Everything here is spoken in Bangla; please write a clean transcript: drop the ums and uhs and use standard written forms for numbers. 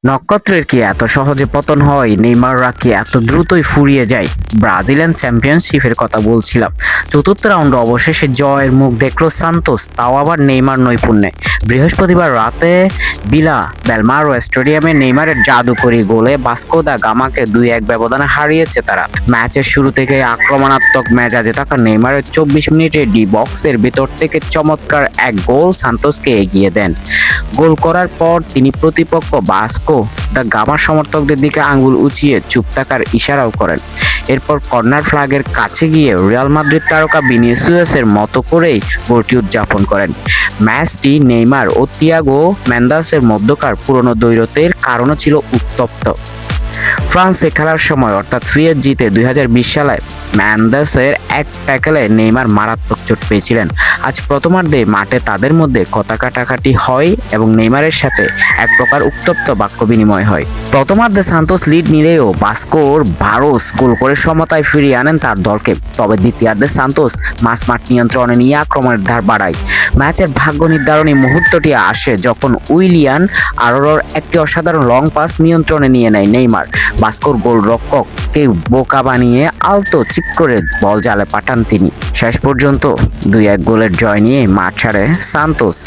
নক্ষত্রের কি এত সহজে পতন হয়? নেইমাররা কি এত দ্রুতই ফুরিয়ে যায়? ব্রাজিলিয়ান চ্যাম্পিয়নশিপের কথা বলছিলাম। চতুর্থ রাউন্ডে অবশেষে জয়ের মুখ দেখল সান্তোস, তাও আবার নেইমার নৈপুণ্যে। বৃহস্পতিবার রাতে বিলা বেলমারো স্টেডিয়ামে নেইমারের জাদুকরী গোলে ভাস্কো দা গামাকে 2-1 ব্যবধানে হারিয়েছে তারা। ম্যাচের শুরু থেকে আক্রমণাত্মক মেজাজে থাকা নেইমারের 24 মিনিটে ডি বক্সের ভিতর থেকে চমৎকার এক গোল সান্তোসকে এগিয়ে দেন। গোল করার পর তিনি প্রতিপক্ষ ভাস্কো দা গামার সমর্থকদের দিকে আঙ্গুল উঁচিয়ে চুপ থাকার ইশারাও করেন। এরপর কর্নার ফ্ল্যাগের কাছে গিয়ে রিয়াল মাদ্রিদ তারকা ভিনিসিয়াসের মতো করেই গোলটি উদযাপন করেন। ম্যাচটি নেইমার ও থিয়াগো মেন্দাসের মধ্যকার পুরনো দ্বৈরথের কারণও ছিল উত্তপ্ত। ফ্রান্সে খেলার সময় অর্থাৎ পিএসজিতে 2020 সালে ম্যান্দাসের এক ট্যাকলে নেইমার মারাত্মক চোট পেয়েছিলেন। আজ প্রথমার্ধে মাঠে তাদের মধ্যে কথা কাটাকাটি হয় এবং নেইমারের সাথে এক প্রকার উত্তপ্ত বাক্য বিনিময় হয়। প্রথমার্ধে সান্তোস লিড নিলেও ভাস্কোর ভারোস গোল করে সমতায় ফিরিয়ে আনেন তার দলকে। তবে দ্বিতীয়ার্ধে সান্তোস মাঠ নিয়ন্ত্রণে নিয়ে আক্রমণের ধার বাড়ায়। ম্যাচের ভাগ্য নির্ধারণী মুহূর্তটি আসে যখন উইলিয়ান আরোরার একটি অসাধারণ লং পাস নিয়ন্ত্রণে নিয়ে নেয় নেইমার। ভাস্কোর গোলরক্ষককে বোকা বানিয়ে আলতো চিপ করে বল জালে পাঠান তিনি। শেষ পর্যন্ত 2-1 গোলের জয় নিয়ে মাঠ ছাড়ে সান্তোস।